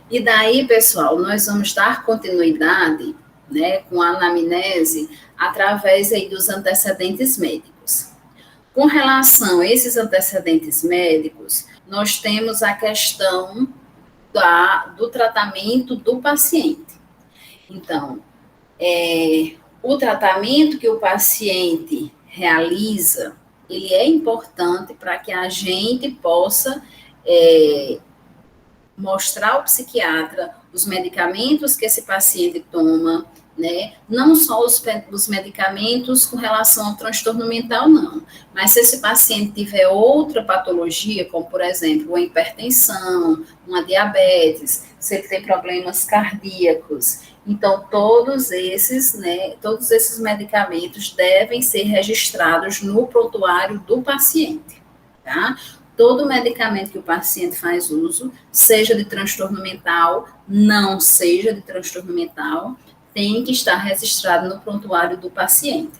E daí, pessoal, nós vamos dar continuidade, né, com a anamnese através aí dos antecedentes médicos. Com relação a esses antecedentes médicos, nós temos a questão do tratamento do paciente. Então, o tratamento que o paciente realiza, ele é importante para que a gente possa mostrar ao psiquiatra os medicamentos que esse paciente toma, né? Não só os medicamentos com relação ao transtorno mental, não. Mas se esse paciente tiver outra patologia, como, por exemplo, uma hipertensão, uma diabetes, se ele tem problemas cardíacos, então todos esses medicamentos devem ser registrados no prontuário do paciente, tá? Todo medicamento que o paciente faz uso, seja de transtorno mental, não seja de transtorno mental, tem que estar registrado no prontuário do paciente.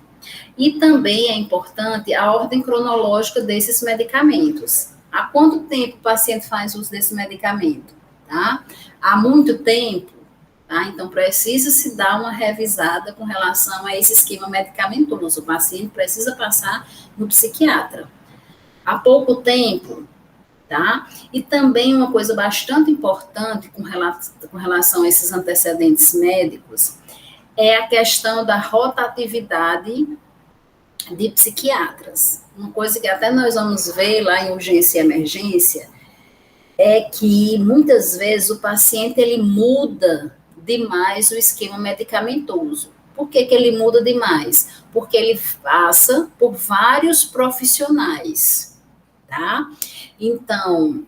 E também é importante a ordem cronológica desses medicamentos. Há quanto tempo o paciente faz uso desse medicamento? Tá? Há muito tempo? Tá? Então, precisa se dar uma revisada com relação a esse esquema medicamentoso. O paciente precisa passar no psiquiatra. Há pouco tempo, tá? E também uma coisa bastante importante com relação a esses antecedentes médicos é a questão da rotatividade de psiquiatras. Uma coisa que até nós vamos ver lá em urgência e emergência é que muitas vezes o paciente ele muda demais o esquema medicamentoso. Por que ele muda demais? Porque ele passa por vários profissionais, tá? Então,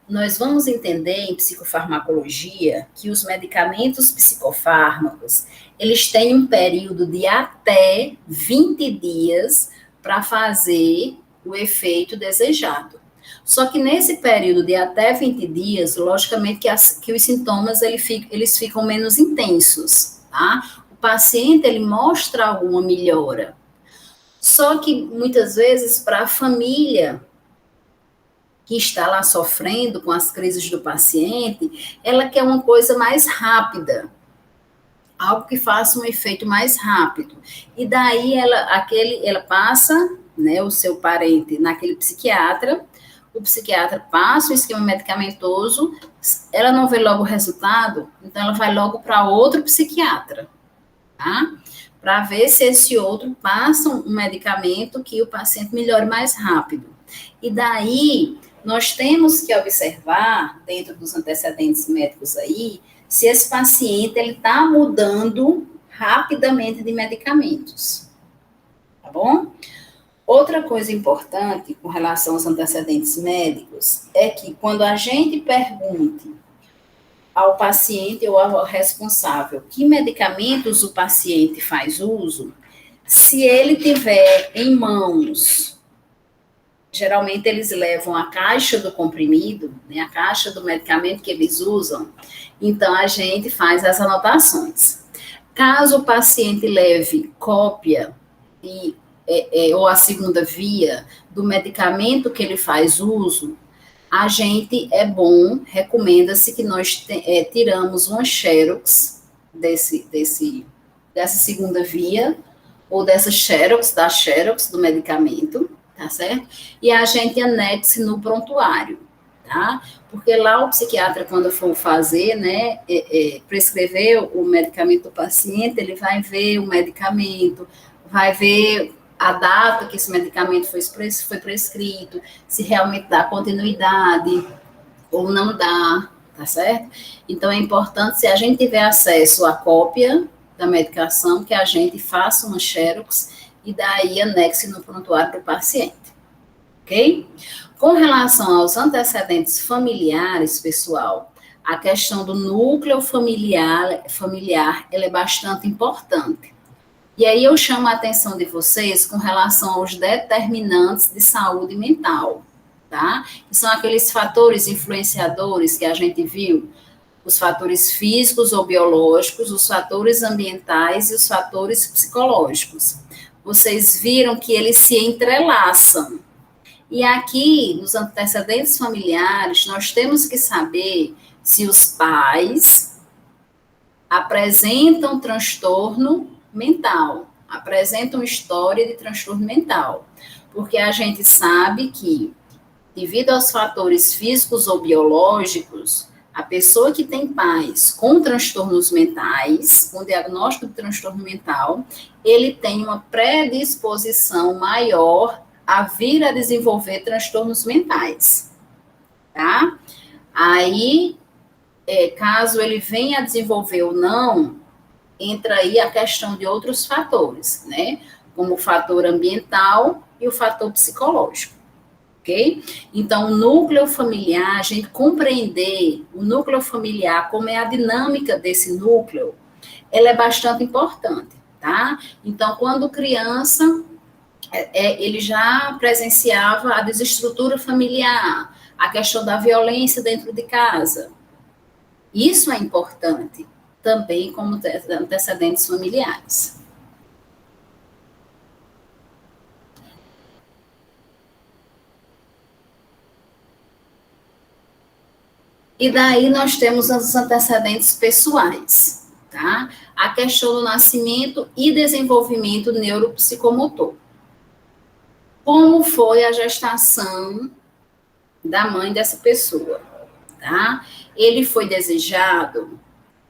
nós vamos entender em psicofarmacologia que os medicamentos psicofármacos, eles têm um período de até 20 dias para fazer o efeito desejado. Só que nesse período de até 20 dias, logicamente que os sintomas eles ficam menos intensos, tá? O paciente, ele mostra alguma melhora. Só que, muitas vezes, para a família que está lá sofrendo com as crises do paciente, ela quer uma coisa mais rápida, algo que faça um efeito mais rápido. E daí ela passa, né, o seu parente naquele psiquiatra, o psiquiatra passa o esquema medicamentoso, ela não vê logo o resultado, então ela vai logo para outro psiquiatra, tá? Para ver se esse outro passa um medicamento que o paciente melhore mais rápido. E daí, nós temos que observar, dentro dos antecedentes médicos aí, se esse paciente está mudando rapidamente de medicamentos, tá bom? Outra coisa importante com relação aos antecedentes médicos é que quando a gente pergunte ao paciente ou ao responsável que medicamentos o paciente faz uso, se ele tiver em mãos, geralmente eles levam a caixa do comprimido, né, a caixa do medicamento que eles usam, então a gente faz as anotações. Caso o paciente leve cópia ou a segunda via do medicamento que ele faz uso, a gente recomenda-se que nós tiramos uma xerox dessa segunda via, ou dessa xerox, da xerox do medicamento, tá certo? E a gente anexe no prontuário, tá? Porque lá o psiquiatra, quando for fazer, né, prescrever o medicamento do paciente, ele vai ver o medicamento, vai ver a data que esse medicamento foi prescrito, se realmente dá continuidade ou não dá, tá certo? Então, é importante, se a gente tiver acesso à cópia da medicação, que a gente faça uma xerox e daí anexe no prontuário do paciente, ok? Com relação aos antecedentes familiares, pessoal, a questão do núcleo familiar ela é bastante importante. E aí eu chamo a atenção de vocês com relação aos determinantes de saúde mental, tá? Que são aqueles fatores influenciadores que a gente viu, os fatores físicos ou biológicos, os fatores ambientais e os fatores psicológicos. Vocês viram que eles se entrelaçam. E aqui, nos antecedentes familiares, nós temos que saber se os pais apresentam transtorno mental, apresentam história de transtorno mental, porque a gente sabe que, devido aos fatores físicos ou biológicos, a pessoa que tem pais com transtornos mentais, com diagnóstico de transtorno mental, ele tem uma predisposição maior a vir a desenvolver transtornos mentais, tá? Aí, caso ele venha a desenvolver ou não, entra aí a questão de outros fatores, né? Como o fator ambiental e o fator psicológico, ok? Então, o núcleo familiar, a gente compreender o núcleo familiar, como é a dinâmica desse núcleo, ela é bastante importante, tá? Então, quando criança, ele já presenciava a desestrutura familiar, a questão da violência dentro de casa. Isso é importante também como antecedentes familiares. E daí nós temos os antecedentes pessoais, tá? A questão do nascimento e desenvolvimento neuropsicomotor. Como foi a gestação da mãe dessa pessoa, tá? Ele foi desejado?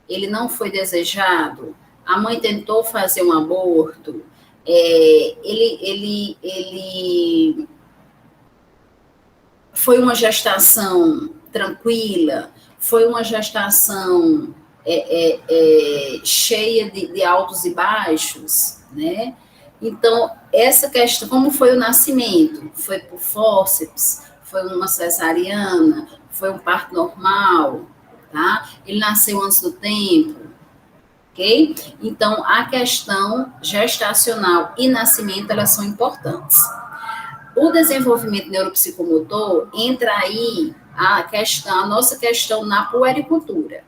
Ele não foi desejado? A mãe tentou fazer um aborto? Ele foi uma gestação tranquila? Foi uma gestação cheia de altos e baixos, né? Então, essa questão, como foi o nascimento? Foi por fórceps? Foi uma cesariana? Foi um parto normal? Tá? Ele nasceu antes do tempo? Ok? Então, a questão gestacional e nascimento, elas são importantes. O desenvolvimento neuropsicomotor, entra aí a nossa questão na puericultura,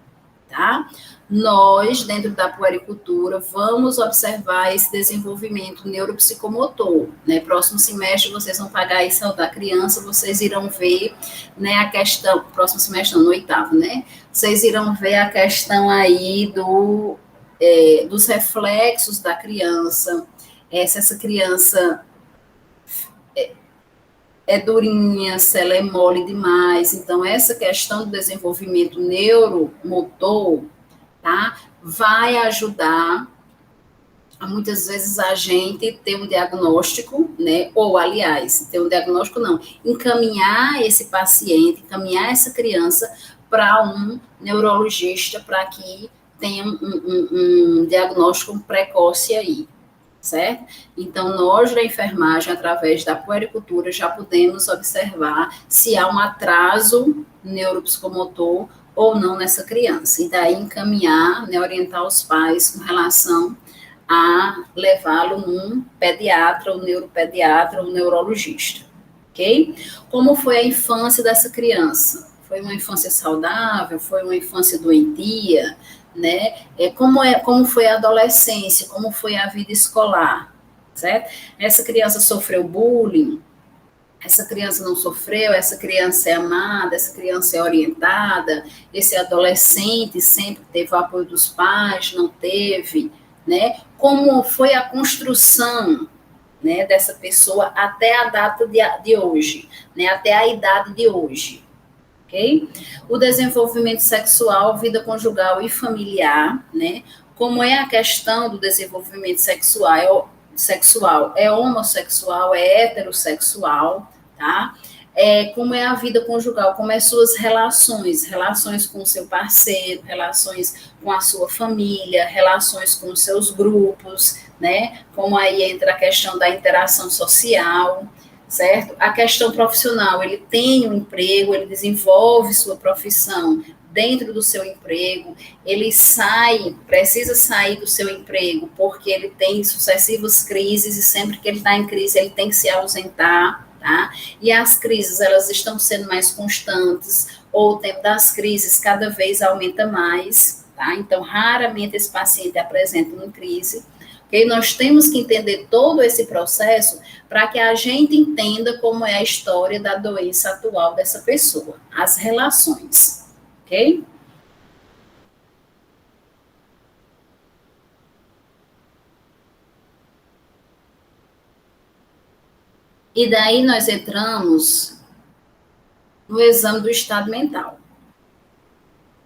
tá? Nós, dentro da puericultura, vamos observar esse desenvolvimento neuropsicomotor, né? Próximo semestre, vocês vão pagar isso da criança, vocês irão ver, né, a questão, próximo semestre, não, no oitavo, né? Vocês irão ver a questão aí dos reflexos da criança, se essa criança é durinha, se ela é mole demais. Então, essa questão do desenvolvimento neuromotor, tá, vai ajudar a, muitas vezes, a gente ter um diagnóstico, né, ou, aliás, ter um diagnóstico não, encaminhar esse paciente, encaminhar essa criança para um neurologista, para que tenha um diagnóstico precoce aí, certo? Então, nós da enfermagem, através da puericultura, já podemos observar se há um atraso neuropsicomotor ou não nessa criança, e daí encaminhar, né, orientar os pais com relação a levá-lo num pediatra, ou neuropediatra, ou neurologista, ok? Como foi a infância dessa criança? Foi uma infância saudável? Foi uma infância doentia? Né? Como foi a adolescência, como foi a vida escolar, certo? Essa criança sofreu bullying, essa criança não sofreu, essa criança é amada, essa criança é orientada, esse adolescente sempre teve o apoio dos pais, não teve, né? Como foi a construção, né, dessa pessoa até a data de hoje, né, até a idade de hoje. Okay? O desenvolvimento sexual, vida conjugal e familiar, né? Como é a questão do desenvolvimento sexual, é homossexual, é heterossexual, tá? Como é a vida conjugal, como é suas relações com o seu parceiro, relações com a sua família, relações com os seus grupos, né? Como aí entra a questão da interação social, certo? A questão profissional, ele tem um emprego, ele desenvolve sua profissão dentro do seu emprego, ele precisa sair do seu emprego, porque ele tem sucessivas crises, e sempre que ele está em crise, ele tem que se ausentar, tá? E as crises, elas estão sendo mais constantes, ou o tempo das crises cada vez aumenta mais, tá? Então, raramente esse paciente apresenta uma crise. Porque nós temos que entender todo esse processo para que a gente entenda como é a história da doença atual dessa pessoa, as relações, ok? E daí nós entramos no exame do estado mental.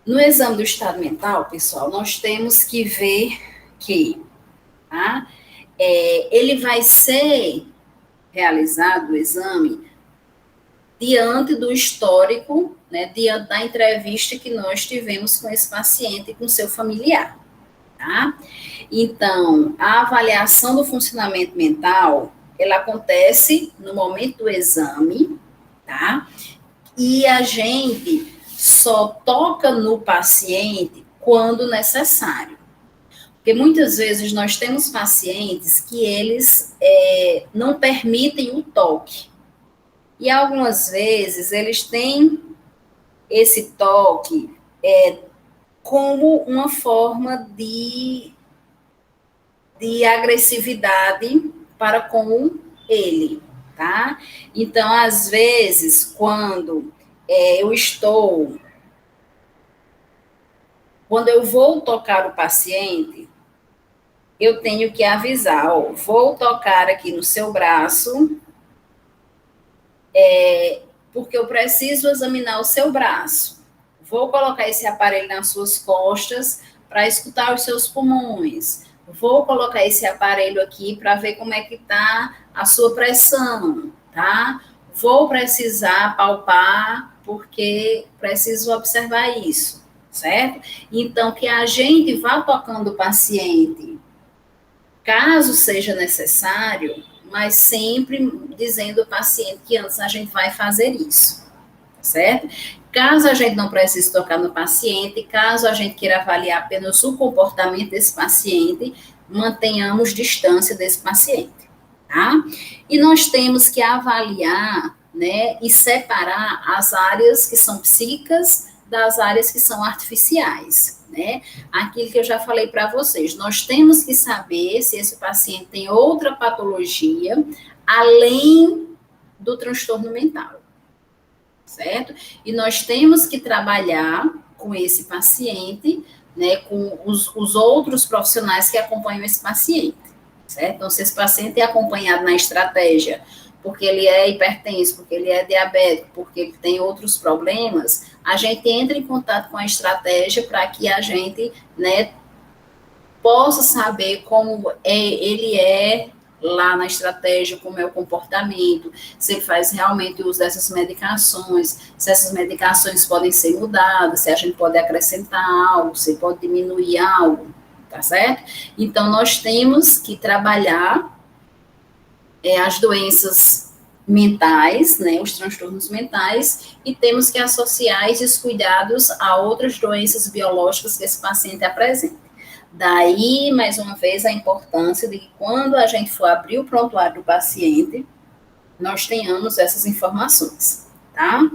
No exame do estado mental, pessoal, nós temos que ver que tá, ele vai ser realizado, o exame, diante do histórico, né, diante da entrevista que nós tivemos com esse paciente e com seu familiar. Tá? Então, a avaliação do funcionamento mental, ela acontece no momento do exame, tá? E a gente só toca no paciente quando necessário. Porque muitas vezes nós temos pacientes que eles não permitem o toque. E algumas vezes eles têm esse toque como uma forma de agressividade para com ele, tá? Então, às vezes, quando quando eu vou tocar o paciente, eu tenho que avisar, ó, vou tocar aqui no seu braço, porque eu preciso examinar o seu braço. Vou colocar esse aparelho nas suas costas para escutar os seus pulmões. Vou colocar esse aparelho aqui para ver como é que está a sua pressão, tá? Vou precisar palpar, porque preciso observar isso, certo? Então, que a gente vá tocando o paciente, caso seja necessário, mas sempre dizendo ao paciente que antes a gente vai fazer isso, certo? Caso a gente não precise tocar no paciente, caso a gente queira avaliar apenas o comportamento desse paciente, mantenhamos distância desse paciente, tá? E nós temos que avaliar, né, e separar as áreas que são psíquicas das áreas que são artificiais, né? Aquilo que eu já falei para vocês, nós temos que saber se esse paciente tem outra patologia além do transtorno mental, certo? E nós temos que trabalhar com esse paciente, né, com os outros profissionais que acompanham esse paciente, certo? Então, se esse paciente é acompanhado na estratégia, porque ele é hipertenso, porque ele é diabético, porque ele tem outros problemas, a gente entra em contato com a estratégia para que a gente, né, possa saber como ele é lá na estratégia, como é o comportamento, se ele faz realmente uso dessas medicações, se essas medicações podem ser mudadas, se a gente pode acrescentar algo, se pode diminuir algo, tá certo? Então, nós temos que trabalhar as doenças mentais, né, os transtornos mentais, e temos que associar esses cuidados a outras doenças biológicas que esse paciente apresenta. Daí, mais uma vez, a importância de que quando a gente for abrir o prontuário do paciente, nós tenhamos essas informações, tá?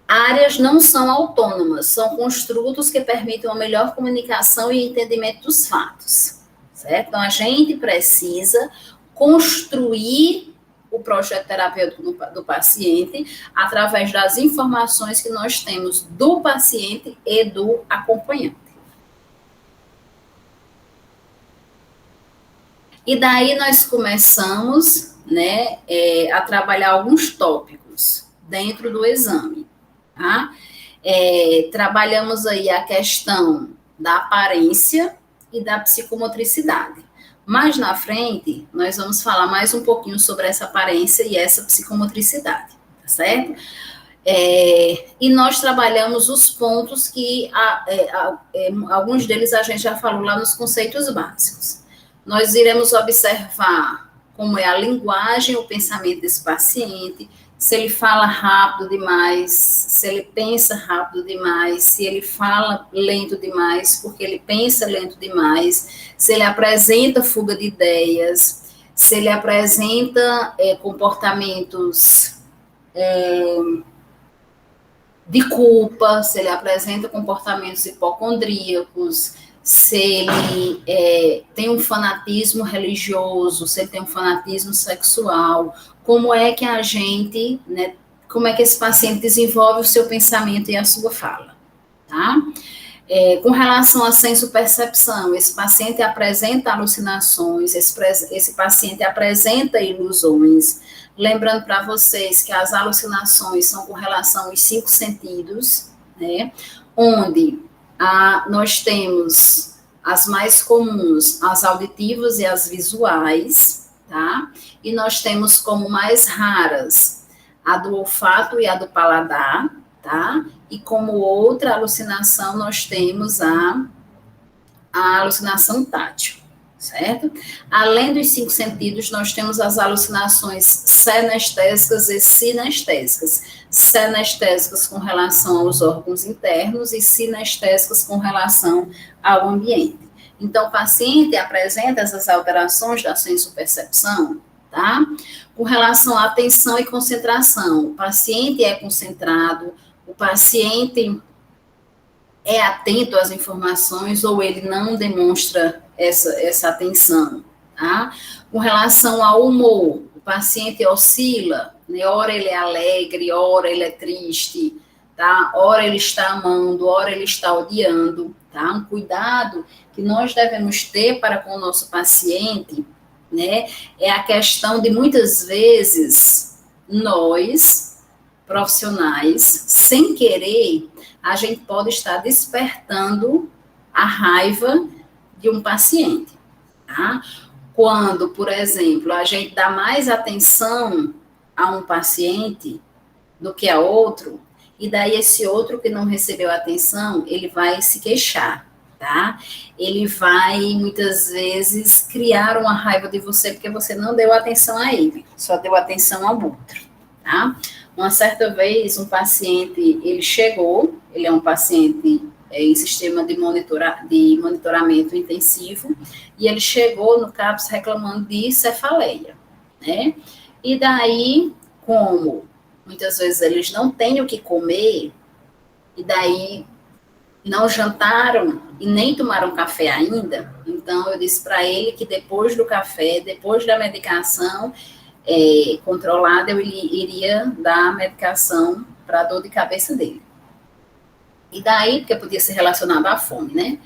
Áreas não são autônomas, são construtos que permitem uma melhor comunicação e entendimento dos fatos, certo? Então, a gente precisa construir o projeto terapêutico do paciente através das informações que nós temos do paciente e do acompanhante. E daí nós começamos, né, a trabalhar alguns tópicos dentro do exame, tá? Trabalhamos aí a questão da aparência e da psicomotricidade. Mais na frente, nós vamos falar mais um pouquinho sobre essa aparência e essa psicomotricidade, tá certo? E nós trabalhamos os pontos que alguns deles a gente já falou lá nos conceitos básicos. Nós iremos observar como é a linguagem, o pensamento desse paciente, se ele fala rápido demais, se ele pensa rápido demais, se ele fala lento demais, porque ele pensa lento demais, se ele apresenta fuga de ideias, se ele apresenta comportamentos de culpa, se ele apresenta comportamentos hipocondríacos, se ele tem um fanatismo religioso, se ele tem um fanatismo sexual, como é que a gente, né, como é que esse paciente desenvolve o seu pensamento e a sua fala, tá? Com relação à senso-percepção, esse paciente apresenta alucinações, esse paciente apresenta ilusões. Lembrando para vocês que as alucinações são com relação aos 5 sentidos, né? Onde nós temos as mais comuns, as auditivas e as visuais, tá? E nós temos como mais raras a do olfato e a do paladar, tá? E como outra alucinação, nós temos a alucinação tátil, certo? Além dos 5 sentidos, nós temos as alucinações senestésicas e sinestésicas. Senestésicas com relação aos órgãos internos e sinestésicas com relação ao ambiente. Então, o paciente apresenta essas alterações da sensopercepção, tá? Com relação à atenção e concentração, o paciente é concentrado, o paciente é atento às informações ou ele não demonstra essa atenção, tá? Com relação ao humor, o paciente oscila, né? Ora ele é alegre, ora ele é triste, tá? Ora ele está amando, ora ele está odiando, tá? Um cuidado que nós devemos ter para com o nosso paciente, né? É a questão de muitas vezes nós, profissionais, sem querer, a gente pode estar despertando a raiva de um paciente, tá? Quando, por exemplo, a gente dá mais atenção a um paciente do que a outro, e daí esse outro que não recebeu atenção, ele vai se queixar, tá? Ele vai, muitas vezes, criar uma raiva de você porque você não deu atenção a ele, só deu atenção ao outro, tá? Uma certa vez, um paciente, ele chegou, ele é um paciente em sistema de monitoramento intensivo, e ele chegou no CAPS reclamando de cefaleia, né? E daí, como muitas vezes eles não têm o que comer, e daí não jantaram e nem tomaram café ainda, então eu disse para ele que depois do café, depois da medicação, controlada, eu iria dar a medicação para a dor de cabeça dele. E daí, porque podia ser relacionado à fome, né?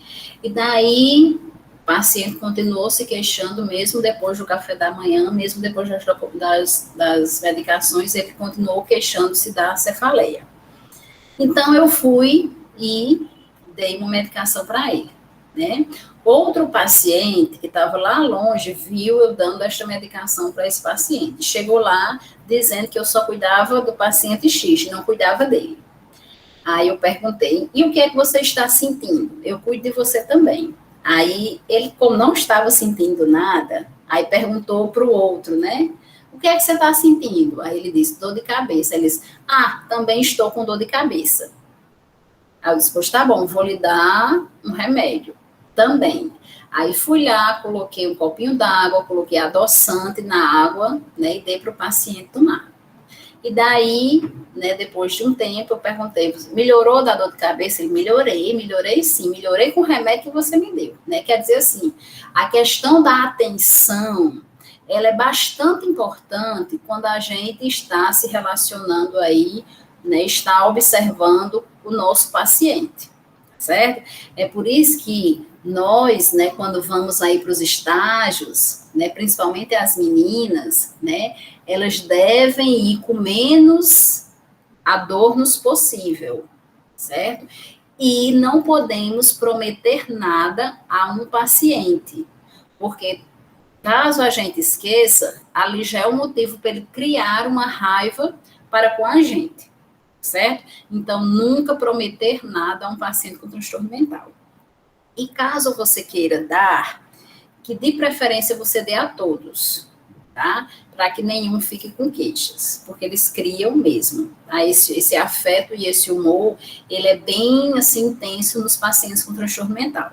E daí, o paciente continuou se queixando, mesmo depois do café da manhã, mesmo depois das medicações, ele continuou queixando-se da cefaleia. Então, eu fui e dei uma medicação para ele, né? Outro paciente que estava lá longe viu eu dando esta medicação para esse paciente. Chegou lá dizendo que eu só cuidava do paciente X, não cuidava dele. Aí eu perguntei, e o que é que você está sentindo? Eu cuido de você também. Aí ele, como não estava sentindo nada, aí perguntou para o outro, né? O que é que você está sentindo? Aí ele disse, dor de cabeça. Ele disse, também estou com dor de cabeça. Aí eu disse, pois tá bom, vou lhe dar um remédio também. Aí fui lá, coloquei um copinho d'água, coloquei adoçante na água, né, e dei para o paciente tomar. E daí, né, depois de um tempo, eu perguntei, melhorou da dor de cabeça? Ele, melhorei sim, melhorei com o remédio que você me deu, né, quer dizer assim, a questão da atenção, ela é bastante importante quando a gente está se relacionando aí, né, está observando o nosso paciente, certo? É por isso que nós, né, quando vamos aí para os estágios, né, principalmente as meninas, né, elas devem ir com menos adornos possível, certo? E não podemos prometer nada a um paciente, porque caso a gente esqueça, ali já é um motivo para ele criar uma raiva para com a gente, certo? Então, nunca prometer nada a um paciente com transtorno mental. E caso você queira dar, que de preferência você dê a todos, tá? Para que nenhum fique com queixas, porque eles criam mesmo, tá? Esse afeto e esse humor, ele é bem, assim, intenso nos pacientes com transtorno mental.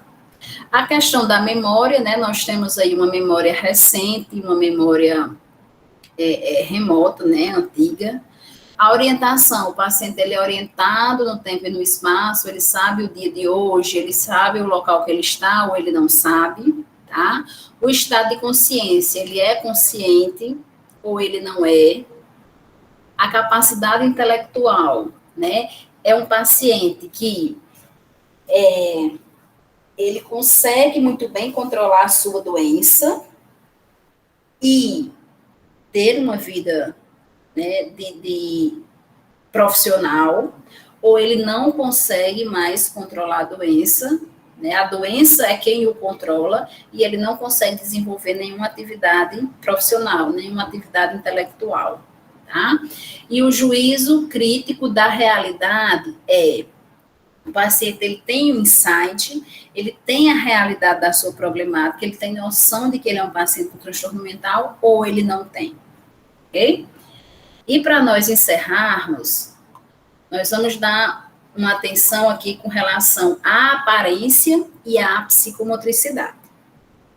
A questão da memória, né? Nós temos aí uma memória recente, uma memória remota, né? Antiga. A orientação, o paciente ele é orientado no tempo e no espaço, ele sabe o dia de hoje, ele sabe o local que ele está ou ele não sabe, tá? O estado de consciência, ele é consciente ou ele não é. A capacidade intelectual, né? É um paciente que ele consegue muito bem controlar a sua doença e ter uma vida, né, de profissional, ou ele não consegue mais controlar a doença, né? A doença é quem o controla e ele não consegue desenvolver nenhuma atividade profissional, nenhuma atividade intelectual, tá? E o juízo crítico da realidade é o paciente ele tem um insight, ele tem a realidade da sua problemática, ele tem noção de que ele é um paciente com transtorno mental ou ele não tem, ok? E para nós encerrarmos, nós vamos dar uma atenção aqui com relação à aparência e à psicomotricidade.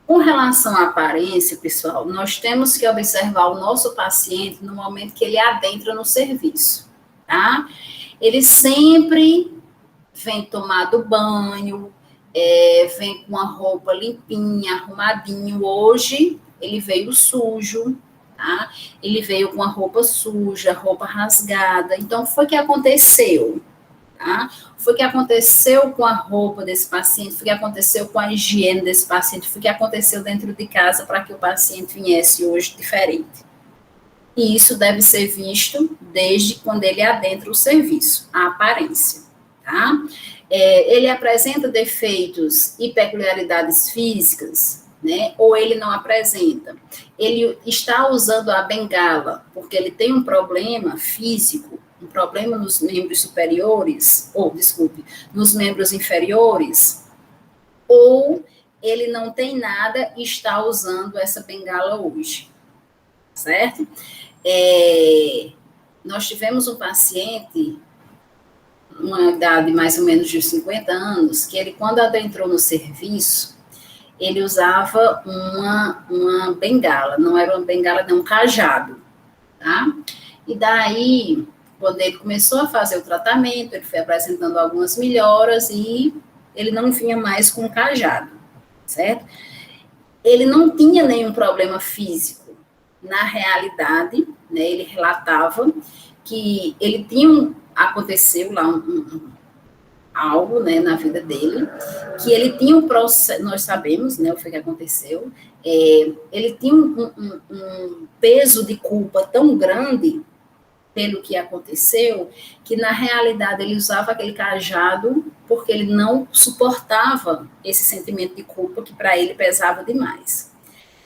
Com relação à aparência, pessoal, nós temos que observar o nosso paciente no momento que ele adentra no serviço, tá? Ele sempre vem tomado banho, vem com a roupa limpinha, arrumadinho. Hoje, ele veio sujo, tá? Ele veio com a roupa suja, roupa rasgada. Então, foi o que aconteceu, tá? Foi o que aconteceu com a roupa desse paciente, foi o que aconteceu com a higiene desse paciente, foi o que aconteceu dentro de casa para que o paciente viesse hoje diferente. E isso deve ser visto desde quando ele adentra o serviço, a aparência, tá? Ele apresenta defeitos e peculiaridades físicas, né? Ou ele não apresenta. Ele está usando a bengala porque ele tem um problema físico, um problema nos membros superiores, nos membros inferiores, ou ele não tem nada e está usando essa bengala hoje, certo? Nós tivemos um paciente, uma idade mais ou menos de 50 anos, que ele, quando adentrou no serviço, ele usava uma bengala, não era uma bengala, não, um cajado, tá? E daí, quando ele começou a fazer o tratamento, ele foi apresentando algumas melhoras e ele não vinha mais com o cajado, certo? Ele não tinha nenhum problema físico. Na realidade, né, ele relatava que ele tinha aconteceu lá algo, né, na vida dele, que ele tinha um processo, nós sabemos, né, o que aconteceu, ele tinha um peso de culpa tão grande pelo que aconteceu, que na realidade ele usava aquele cajado porque ele não suportava esse sentimento de culpa que para ele pesava demais.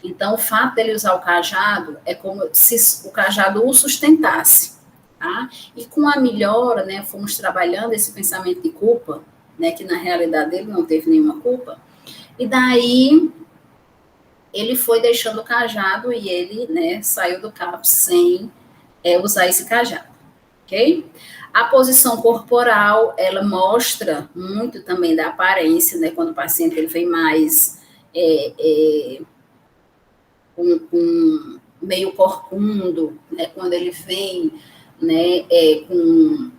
Então, o fato dele usar o cajado é como se o cajado o sustentasse. Tá? E com a melhora, né, fomos trabalhando esse pensamento de culpa, né, que na realidade ele não teve nenhuma culpa, e daí ele foi deixando o cajado e ele, né, saiu do CAPS sem usar esse cajado, ok? A posição corporal, ela mostra muito também da aparência, né, quando o paciente ele vem mais meio corcundo, né, quando ele vem, né, ele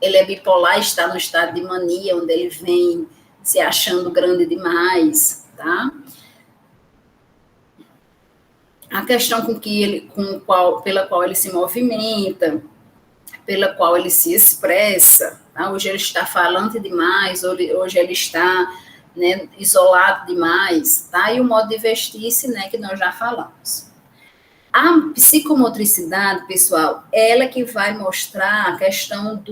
é bipolar, está no estado de mania, onde ele vem se achando grande demais, tá? A questão pela qual ele se movimenta, pela qual ele se expressa, tá? Hoje ele está falante demais, hoje ele está, né, isolado demais, tá? E o modo de vestir-se, né, que nós já falamos. A psicomotricidade, pessoal, ela que vai mostrar a questão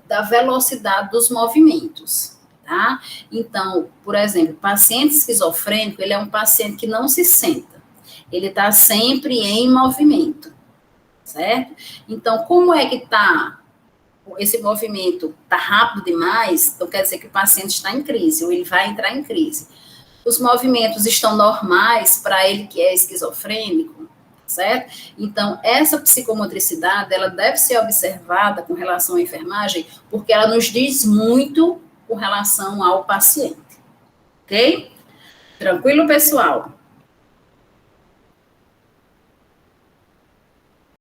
da velocidade dos movimentos, tá? Então, por exemplo, paciente esquizofrênico, ele é um paciente que não se senta, ele está sempre em movimento, certo? Então, como é que está esse movimento? Está rápido demais, então quer dizer que o paciente está em crise, ou ele vai entrar em crise. Os movimentos estão normais para ele que é esquizofrênico, certo? Então, essa psicomotricidade, ela deve ser observada com relação à enfermagem, porque ela nos diz muito com relação ao paciente, ok? Tranquilo, pessoal?